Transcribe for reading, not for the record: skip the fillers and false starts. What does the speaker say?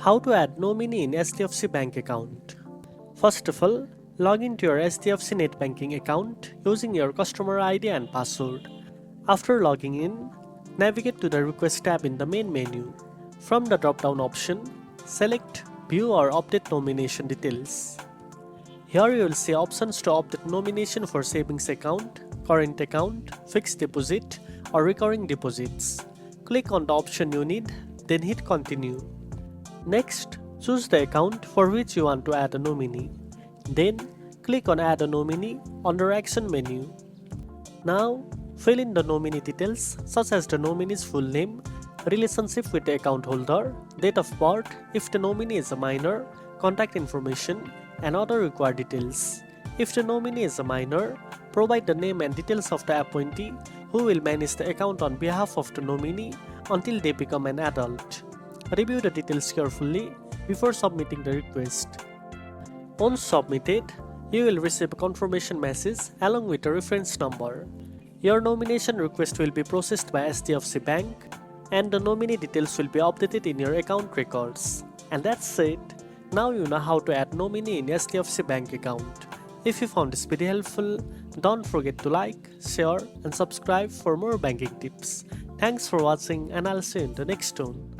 How to add nominee in HDFC Bank account. First of all, log into your HDFC NetBanking account using your customer ID and password. After logging in, navigate to the Request tab in the main menu. From the drop-down option, select View or Update Nomination Details. Here you will see options to update nomination for savings account, current account, fixed deposit, or recurring deposits. Click on the option you need, then hit Continue. Next, choose the account for which you want to add a nominee. Then, click on Add a Nominee under Action menu. Now, fill in the nominee details such as the nominee's full name, relationship with the account holder, date of birth if the nominee is a minor, contact information, and other required details. If the nominee is a minor, provide the name and details of the appointee who will manage the account on behalf of the nominee until they become an adult. Review the details carefully before submitting the request. Once submitted, you will receive a confirmation message along with a reference number. Your nomination request will be processed by HDFC Bank and the nominee details will be updated in your account records. And that's it. Now you know how to add nominee in HDFC Bank account. If you found this video helpful, don't forget to like, share and subscribe for more banking tips. Thanks for watching and I'll see you in the next one.